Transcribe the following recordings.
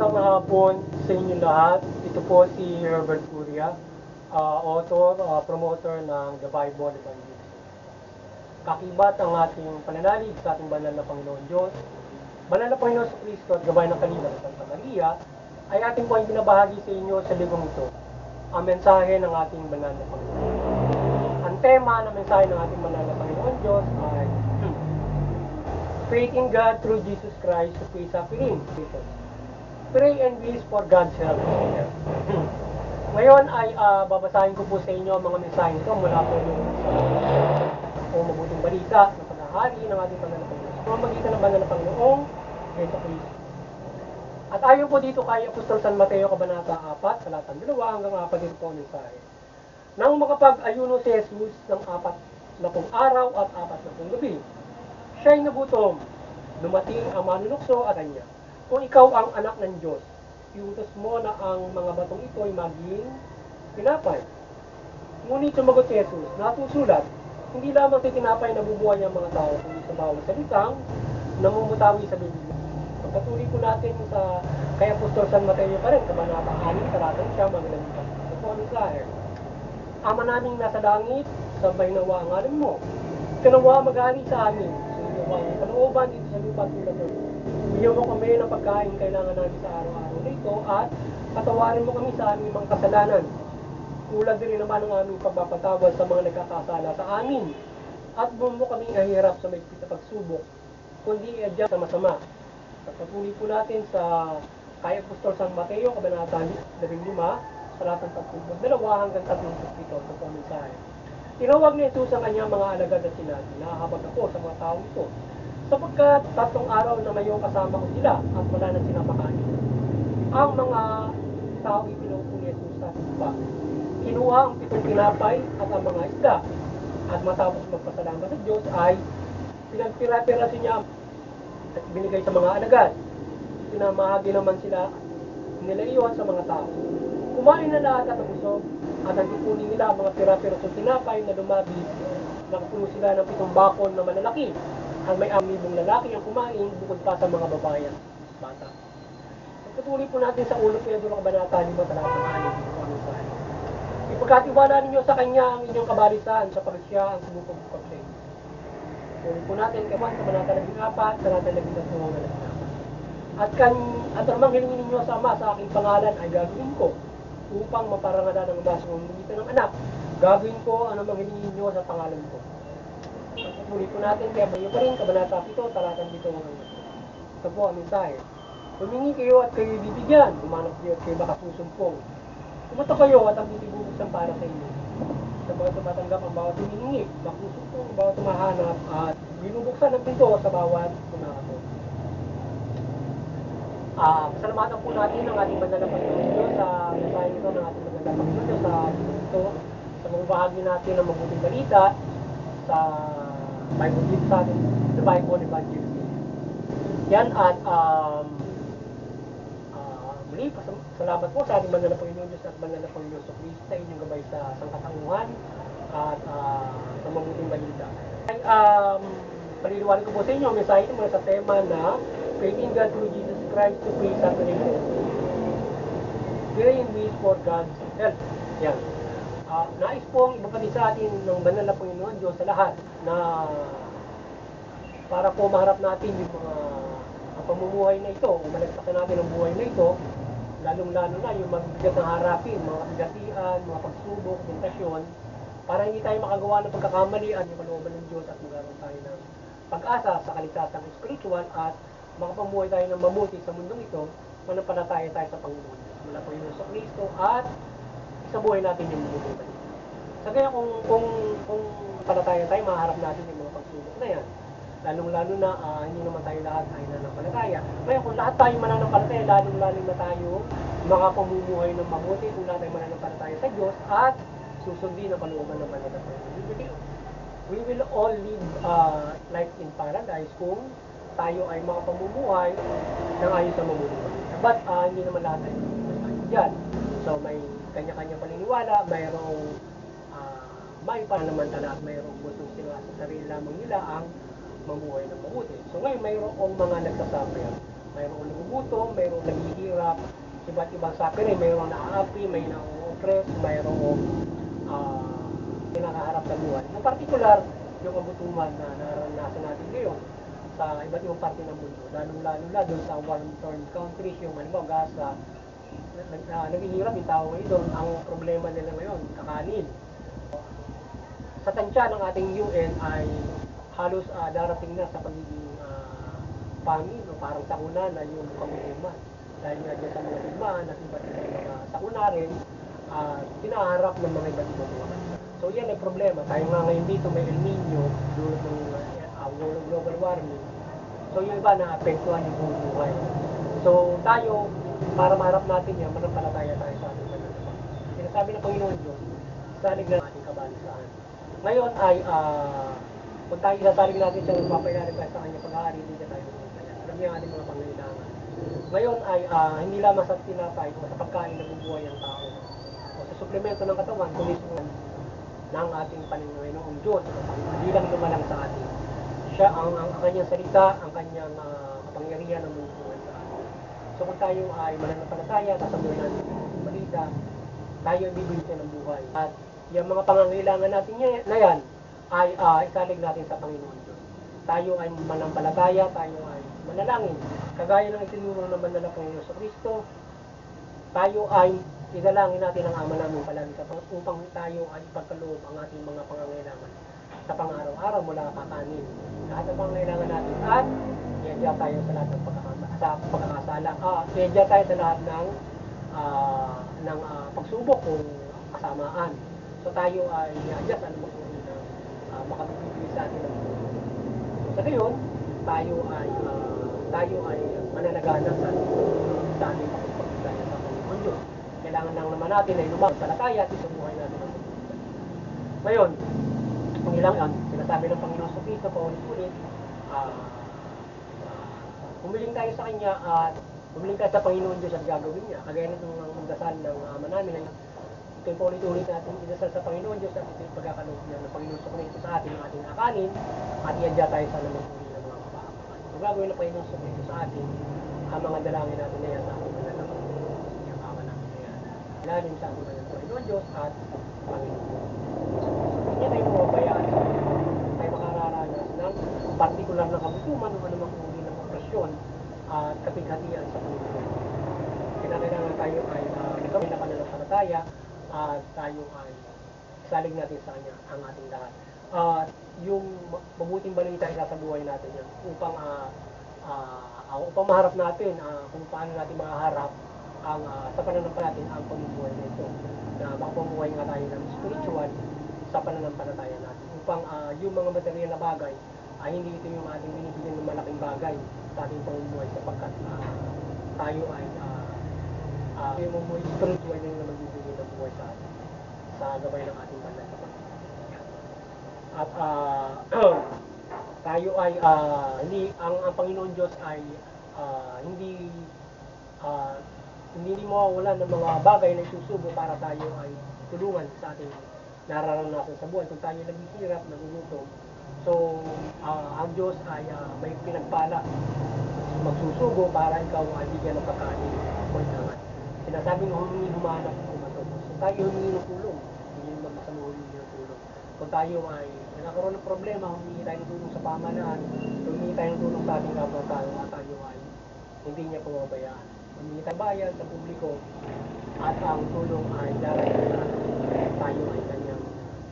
Magandang hapon sa inyo lahat. Ito po si Herbert Curia, author, promoter ng The Bible Evangelism. Kakibat ang ating pananalig sa ating banal na Panginoon Diyos, banal na Panginoon sa Kristo at gabay ng kanila sa Santa Maria, ay ating po ay binabahagi sa inyo sa libong ito, ang mensahe ng ating banal na Panginoon. Ang tema ng mensahe ng ating banal na Panginoon Diyos ay Faith in God through Jesus Christ to peace suffering. Pray and wish for God's help. Ngayon ay babasahin ko po sa inyo ang mga mensahe ito mula po yung sa mabuting balita ng paghahari ng ating banal na Panginoon. Sa magitan ng banal na Panginoong Yesu Cristo. At ayon po dito kay Apostol San Mateo Kabanata 4, talatang 2 hanggang 4 dito po ang mensahe. Nang makapag-ayuno si Jesus ng 40 araw at 40 gabi, siya'y nagutom. Dumating ang manunukso at kanya, kung ikaw ang anak ng Diyos, iutos mo na ang mga batong ito ay maging tinapay. Ngunit sumagot si Jesus, natusulat, hindi lamang sa tinapay nabubuhay ang mga tao, kundi sa bawat salitang namumutawi sa Biblia. Pagpatuloy po natin sa kay Apostol San Mateo pa rin, Kabanata 6, talatang siya, maglalita. Ito po ang mensahe. Ama naming nasa langit, sabay nawa ang ngalan mo. Kanawa mag-ari sa amin, sunawa ang kalooban dito sa lupa tulad ng bigyan mo kami ng pagkain kailangan namin sa araw-araw na ito at patawarin mo kami sa aming mga kasalanan. Tulad din naman ng aming pagpapatawad sa mga nagkakasala sa amin. At buwan mo kami ahirap sa mahigpit na pagsubok, kundi iadya sa masama. Pagpatuloy po natin sa kay Apostol San Mateo, Kabanata 15, talatang 32 hanggang 37. Ito po ang mensahe. Tinawag ni Jesus ang kanyang mga alagad at sinabi, nahahabag ako sa mga tao ito, sapagkat 3 araw na ngayon kasama ko sila at wala na silang makain. Ang mga tao ipinupo ni Jesus sa lupa. Kinuha ang 7 tinapay at ang mga isda. At matapos magpasalamat sa Diyos ay pinagpira-pirasin niya at binigay sa mga alagad. Pinamahagi naman sila nila iyon sa mga tao. Kumain na lahat at nabusog. At ang ipunin nila ang mga pira-pirasong tinapay na dumabi. Nakapuno sila ng 7 bakol na malalaki. Ang may 5,000 lalaki ang kumain bukod pa sa mga babae at bata. Pagpatuloy po natin sa ulo Pedro Kabanata 5, talatang 6. Ipagkatiwala ninyo sa Kanya ang inyong kabalisan sa siya ang sumupag-upag sa inyo. Ulit po natin kay Juan Kabanata 14, talatang 13. At anumang hilingin ninyo sa Ama sa aking pangalan ay gagawin ko upang maparangalan ang Ama sa pamamagitan ng anak. Gagawin ko anumang hilingin ninyo sa pangalan ko. Pagpatuloy po natin kaya bayo pa rin, Kabanata 7, talatang 7. Ito po ang mensahe. Humingi kayo at kayo bibigyan. Humanap kayo at kayo makasusumpong. Pumunta kayo at ang bubuksan para sa inyo. Sa bawat tumatanggap ang bawat humihingi, makusumpong ang bawat tumahanap at binubuksan ang pinto sa bawat tumakot. Pasalamatan po natin ang ating banal na Panginoon Diyos sa mensahe nito ng ating banal na Panginoon Diyos sa ito, sa mga bahagi natin ng mabuting balita sa Bible dito sa ating The Bible Evangelism. Yan at muli, salamat po sa ating banal na Panginoon Diyos at banal na Panginoon sa Kristo sa inyong gabay sa sangkatauhan at sa mabuting balita. Ay, paliliwanag ko po sa inyo ang mensahe ito mula sa tema na Faith in God through Jesus Christ to peace suffering. Pray and wish for God's help. Yan. Nais pong ibabati sa atin ng banal na Panginoon Diyos sa lahat na para po maharap natin yung mga pamumuhay na ito o malagpasan natin ang buhay na ito, lalong-lalo na yung mabigat na harapin, mga kabigatian, mga pagsubok, tentasyon, para hindi tayo makagawa ng pagkakamali at yung kalooban ng Diyos at magkaroon tayo ng pag-asa sa kaligtasang spiritual at makapamuhay tayo ng mabuti sa mundong ito, manampalataya tayo sa Panginoon. Mula po yun sa Kristo at sa buhay natin yung mabuting balita. Sa kaya kung palataya tayo, maharap natin yung mga pagsubok na yan. Lalong-lalo na hindi naman tayo lahat ay nananampalataya. Kaya kung lahat tayo mananampalataya, lalong-lalo na tayo makapamumuhay ng mabuti kung lahat tayo mananampalataya sa Diyos at susundin ang kalooban ng banal na Panginoon. We will all live life in paradise kung tayo ay makapamumuhay ng ayon sa mabuting balita. But hindi naman lahat tayo dyan. So may kanya-kanya paniniwala, mayroong may panamantala at mayroong gustong sila sa sarili lamang nila ang mamuhay ng mabuti. So ngayon mayroong mga nagsasuffer mayroong nagugutom, mayroong naghihirap, iba't ibang suffering, mayroong naaapi, may na-oppress, mayroong pinakaharap sa buhay. Na particular, yung kagutuman na naranasan natin ngayon sa iba't ibang parte ng mundo, lalong-lalo na doon sa war-torn countries, yung Gaza, naghihirap yung tao ngayon doon. Ang problema nila ngayon, kakanin. Sa tansya ng ating UN ay halos darating na sa pagiging famine o parang sakuna na yung kagutuman. Dahil nga dyan sa mga digmaan at iba't ibang mga sakuna rin, pinaharap ng mga iba't ibang mga bansa. So yan ay problema. Tayo nga ngayon dito may El Nino, dulot ng global warming. So yung iba na apektuhan yung buong buhay. So tayo, para maharap natin yan, manampalataya tayo sa ating pananampalataya. Sinasabi ng Panginoon Diyos, salig na ating kabalisaan. Ngayon ay, kung tayo isasalig natin siya, magpapayarin tayo sa kanya pag-aari, hindi niya tayo magpapaya. Alam niya ang ating mga pangailangan. Ngayon ay, hindi lamang sa tinapay o sa pagkain na bubuhay ang tao. O sa suplemento ng katawan, kunis ng ating Panginoong Diyos, hindi lang lumalang sa atin. Siya, ang kanyang salita, ang kanyang kapangyarihan ng bubuhay sa atin. So kung tayo ay mananampalataya, sasabuhin natin ang balita, tayo ay bibigyan ng buhay. At yung mga pangangailangan natin na yan, ay isalig natin sa Panginoon Diyos. Tayo ay manampalataya, tayo ay manalangin. Kagaya ng itinuro ng banal na Panginoon sa Kristo, tayo ay idalangin natin ang Ama namin palagi sa upang tayo ay ipagkaloob ang ating mga pangangailangan sa pang-araw-araw mula kakanin. Lahat ng pangangailangan natin at iadya tayo sa lahat ng pagkakasala. Iadya tayo sa lahat ng pagsubok o kasamaan. So tayo ay iadya sa anumang uri na makabibigay sa atin ng buhay. So sa gayon, tayo ay mananagana sa ating pagpapagdaya sa Panginoon Diyos. Kailangan lang naman natin ay lumampalataya at isubuhay natin ang pagpapagdaya. Ngayon, kung ilang yan, sinasabi ng Panginoon sa Kristo, paulit-ulit, humiling tayo sa Kanya at humiling tayo sa Panginoon Diyos at gagawin niya. Kagaya ng dasal ng Ama namin, ito yung paulit-ulit natin idasal sa Panginoon Diyos at ito yung pagkakaloob niya ng Panginoon sa Kristo sa atin, ang ating akanin at iadya tayo sa namang uri ng mga kapahamakan. So gagawin ng Panginoon sa Kristo sa atin ang mga dalangin natin na yan sa ating mga dalangin. Yung Ama namin na yan. Ilalim sa ating mga Panginoon Diyos at Panginoon. Hindi tayo mababayaan sa tayo makararanas ng partikular na kagutuman o anumang uri ng operasyon at kapighatian sa Panginoon. Kinakailangan tayo ay kami na pananampalataya at tayo ay salig natin sa Kanya ang ating lahat. At yung mabuting balita ay sa buhay natin yan upang maharap natin kung paano natin maharap ang sa pananampalataya natin ang pamumuhay na ito. Na makapumuhay nga tayo ng spiritual sa pananampalataya natin upang yung mga material na bagay ay hindi ito yung ating binibigyan ng malaking bagay sa ating pamumuhay sapagkat tayo ay yung pamumuhay spiritual yung na magbibigay ng buhay sa atin sa gabay ng ating banal sa pagkakas. At tayo ay hindi ang Panginoon Diyos ay hindi mawawala ng mga bagay na isusubo para tayo ay tulungan sa ating nararanasan sa buhay. Kung tayo naghihirap, nagugutom, so ang Diyos ay may pinagpala magsusugo para ikaw ay bigyan ng pagkain o inangat. Sinasabing humingi, humanap, kumatubos. So tayo humingi ng tulong, hindi mag-isa mo humingi ng tulong. Kung tayo ay nagkakaroon ng problema, humingi tayo ng tulong sa pamahalaan, humingi tayo ng tulong sa ating kapwa-tao at tayo ay hindi niya pumabayaan. Humingi tayo bayan sa publiko at ang tulong ay darating sa tayo ay kanyang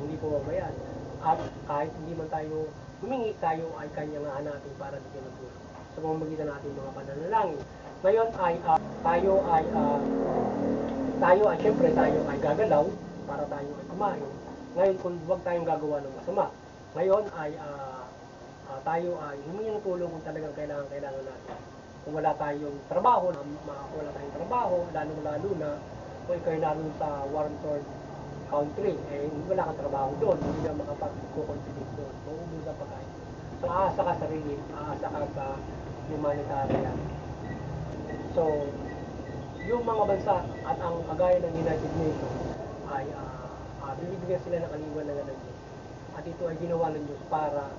hindi pumabayaan. At kahit hindi man tayo humingi, tayo ay kanyang hanapin para bigyan ng tulong. Sa pamamagitan natin mga pananalangin. Ngayon ay tayo ay syempre tayo ay gagalaw para tayo ay kumain. Ngayon kung huwag tayong gagawa ng masama. Ngayon ay tayo ay humingi ng tulong kung talagang kailangan natin. Kung wala tayong trabaho, wala tayong trabaho, lalo na kung ikaw naroon sa war-torn country, wala kang trabaho doon, hindi ka makapag-contribute doon, mauubos ang pagkain. So aasa ka sa relief, aasa ka sa humanitarian. So, yung mga bansa at ang kagaya ng United Nations ay binibigyan sila ng kaliwanagan ng Diyos. At ito ay ginawa ng Diyos para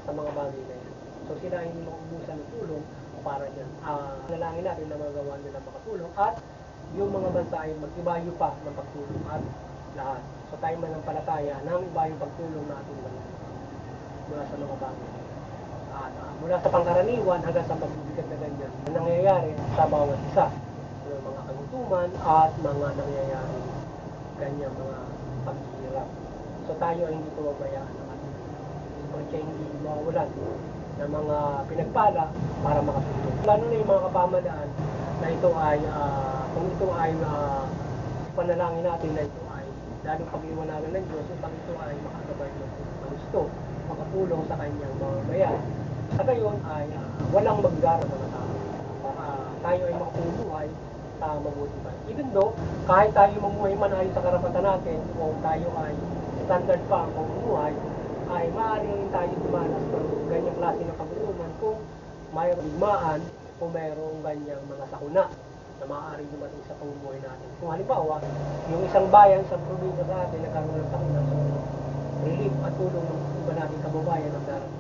sa mga bagay na yan. So sila ay hindi maubusan ng tulong para dyan. Nalangin natin na magawa nila makatulong at yung mga bansa ay mag-ibayo pa ng pagtulong at lahat. So tayo manampalataya ng ibayong pagtulong na ating bansa mula sa mga bagay. At mula sa pangkaraniwan hanggang sa magbibigat na ganyan, nangyayari sa bawat isa. Yung mga kagutuman at mga nangyayari ganyan mga paghihirap. So tayo ay hindi pababayaan ng ating kaya hindi mawawalan ng mga pinagpala para makatulong. Lalo na yung mga kapamalaan na ito ay, kung ito ay panalangin natin na ito ay lalong pag-iwanagan ng Diyos, upang ito ay makagabay ng gusto, makatulong sa kanyang mga bayan. Sa gayon ay walang magdara ng mga tao. Tayo ay makapumuhay sa mabuti pa. Even though, kahit tayo mamuhay man ayon sa karapatan natin, o tayo ay standard pa ang pamumuhay, ay maaari rin tayo dumanas ng ganyang klase ng kagutuman kung mayroong digmaan o mayroong ganyang mga sakuna na maaari dumating sa pamumuhay natin. Kung halimbawa, yung isang bayan, isang probinsya sa atin, nagkaroon ng sakuna, so relief at tulong ng iba nating kababayan ang darating.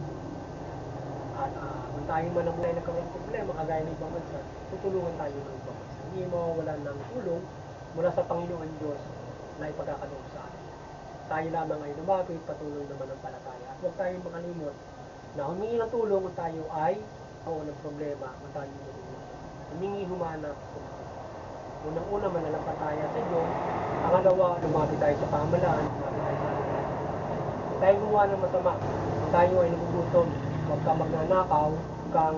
At kung tayo man ang buhay nagkaroon ng problema, kagaya ng ibang bansa, tutulungan tayo ng ibang bansa. Hindi mawawalan ng tulong mula sa Panginoon Diyos na ipagkakaloob sa atin. Tayo lamang ay lumapit, patuloy naman ang palataya. At huwag tayong makalimot na humingi ng tulong kung tayo ay ng problema, kung tayo humingi humana. Unang-una mananampalataya sa Diyos. Pangalawa, lumapit tayo sa pamahalaan, lumapit tayo sa atin. Kung tayo gumawa ng masama, kung tayo ay nagugutom, huwag kang magnanakaw, huwag kang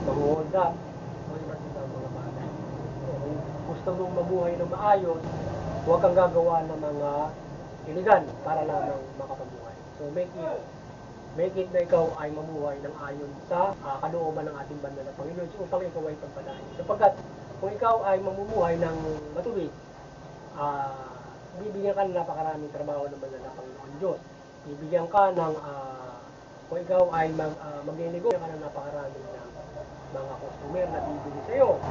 manguhulda, o iba't ibang mga bagay. Kung gusto mong mabuhay ng maayos, huwag kang gagawa ng mga iligan para lamang makapabuhay. So make it na ikaw ay mamuhay ng ayon sa kalooban ng ating banal na Panginoon upang ikaw ay pagpalain. Sapagkat kung ikaw ay mamumuhay ng matuwid, bibigyan ka ng napakaraming trabaho ng banal na Panginoon Diyos. Bibigyan ka ng kung ikaw ay magnenegosyo ka ng napakaraming mga customer na bibili sa iyo,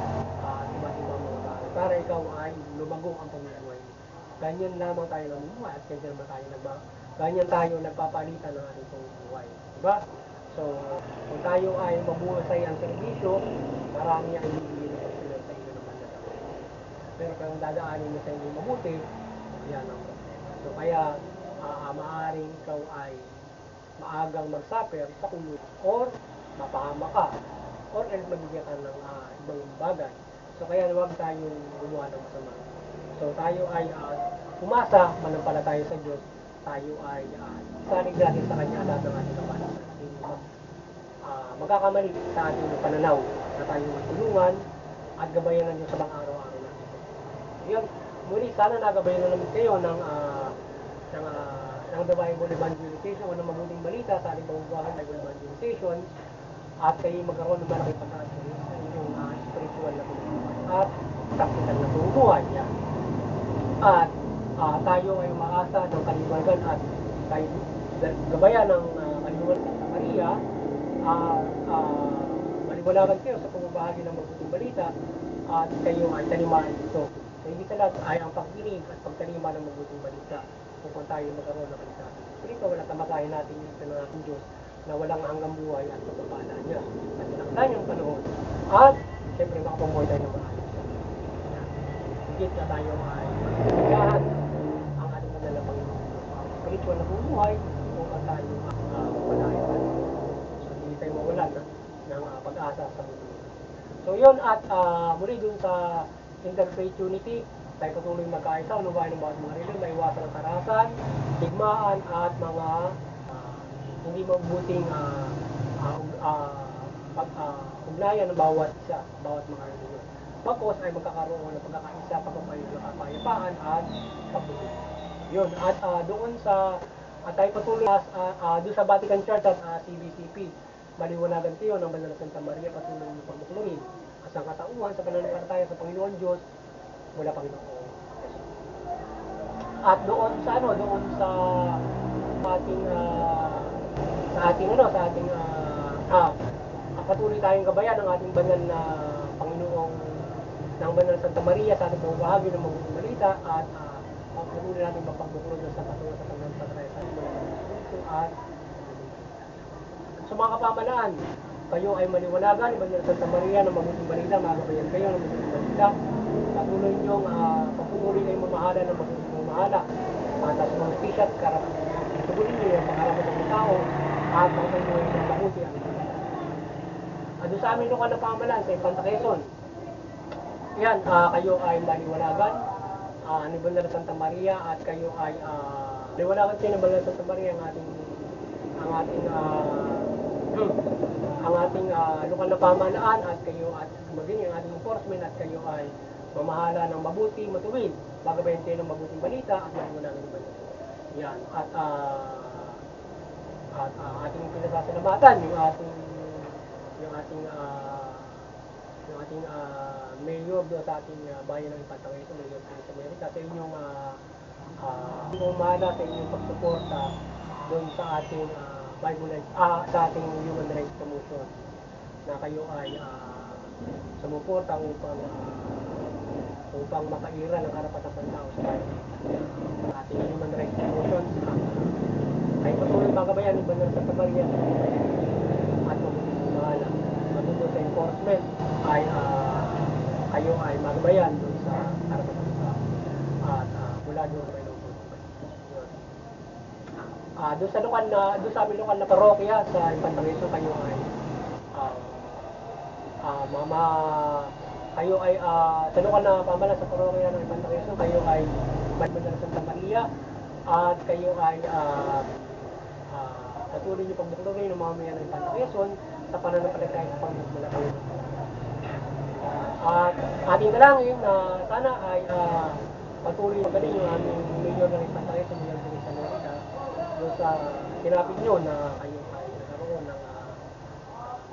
iba't ibang mga bagay para ikaw ay lumago ang pamumuhay mo. Ganyan lamang tayo namumuhay at ganyan tayo nagpapalitan ng ating pamumuhay. Diba? So, kung tayo ay mabuhasay ang serbisyo, marami ang bibigyan ng sila sa inyo naman na tayo. Pero kung dadaanin mo sa inyo mabuti, yan ang problema. So, kaya maaaring ikaw ay maagang mag-suffer sa kulong or mapahama ka or else mabigyan ka ng ibang bagay. So, kaya huwag tayong gumawa ng masama. So tayo ay umasa, manampalataya sa Diyos, tayo ay salig natin sa Kanya lahat ng ating kapalaran. Hindi magkakamali sa ating pananaw na tayo magtulungan at gabayan ng Diyos sa mga araw-araw natin. Yun, muli sana nagabayan na namin kayo ng The Bible Evangelization o ng mabuting balita sa ating pamumuhay Bible Evangelization at kayo magkaroon ng malaking pagkakas sa inyong spiritual na pamumuhay at practical na pamumuhay. Yan. At tayo ay umaasa ng kaliwanagan at tayo gabayan ng kaliwanagan sa Maria, maliwanagan kayo sa pamabahagi ng mabuting balita at kayo ay tanimaan ito. So hindi sa lahat ay ang pagkinig at pagtalima ng mabuting balita upang tayo magkaroon ng kaligtasan. Ito wala tamatayan natin yung ng ating Diyos na walang hanggang buhay at pagpapala niya at tinakda niyang panahon at siyempre makapamuhay tayo ng maayos. Higit na tayo ay magsigahan ang ating banal na Panginoon. Spiritual na bumuhay upang tayo magpalain. So hindi tayo mawalan ng pag-asa sa mundo. So yun at muli dun sa interfaith unity, tayo patuloy magkaisa, unawain ng bawat mga reliyon, maiwasan ang karahasan, digmaan at mga hindi mabuting ugnayan ng bawat isa, bawat mga reliyon. Bagkos ay magkakaroon ng pagkakaisa, kapayapaan at pagtutulungan. Yun, at doon sa tayo patuloy doon sa Vatican Church at CBCP, maliwanagan kayo ng Banal na Santa Maria, patuloy ng pagmuklurin at sa katauhan sa pananampalataya sa Panginoon Diyos mula Panginoon. At doon sa ating patuloy tayong gabayan ng ating banal na Panginoong ng Banal Santa Maria sa ating pamabahagi ng mabuting balita at patuloy natin mapagbuklod sa patungo sa pananampalataya sa ating mga Espiritu at sa mga kapamalaan. kayo ay maliwanagan, Ibanag ng Santa Maria ng mabuting balita, magabayan kayo ng mabuting balita. Patuloy niyong pagpupuri ay mamahala ng mabuting mamahala. At sa mga pisat, tugunin niyo yung pangarapat ng tao at pangkamuhay ng mabuti ang doon sa amin lokal na pamahalaan sa Infanta Quezon. Yan, kayo ay maliwanagan ni Bandar Santa Maria at kayo ay liwanagan kayo ng Bandar Santa Maria ang ating lokal na pamahalaan at kayo at maging ang ating enforcement at kayo ay mamahala ng mabuti, matuwid, magabayan kayo ng mabuting balita at maliwanagan ng Bandar. Yan, at ating pinasasalamatan yung ating mayor doon sa ating bayan ng Infanta Quezon, Mayor Felix America, sa inyong umahala sa inyong pagsuporta doon sa ating sa ating Human Rights Promotion na kayo ay sumuporta upang makairal ang karapatan ng tao sa ating Human Rights Promotion ay patuloy magabayan ni Bandar Santa Maria at mabuting mahala. Matutulong sa enforcement ay kayo ay magabayan doon sa karapatan ng tao at mula doon may doon sa aming lokal na parokya sa Infanta Quezon, kayo ay sa lokal na pamahalaan sa parokya ng Infanta Quezon, kayo ay Bandar Santa Maria at kayo ay patuloy niyo pagbuklogin ng mga mayan ng Infanta Quezon sa pananampalataya sa pangmula kayo. At ating dalangin na sana ay patuloy magaling yung aming mayor ng Infanta Quezon, Mayor Felix America, doon sa sinapit nyo na kayo ay nagkaroon ng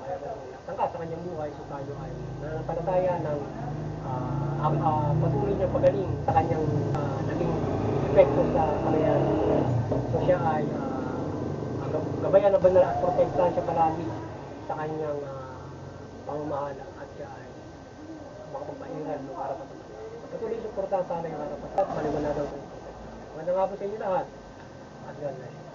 mayroong tangka sa kanyang buhay, so tayo ay nananampalataya ng patuloy niyang pagaling sa kanyang naging epekto sa kamayan. So siya ay gabayan na banal at protektahan siya palagi sa kanyang pamamahala at siya ay makapagpairal ng karapatan. Patuloy suportahan sana yung karapatan at maliwanagan ko. Magandang hapon sa inyo lahat. At God bless.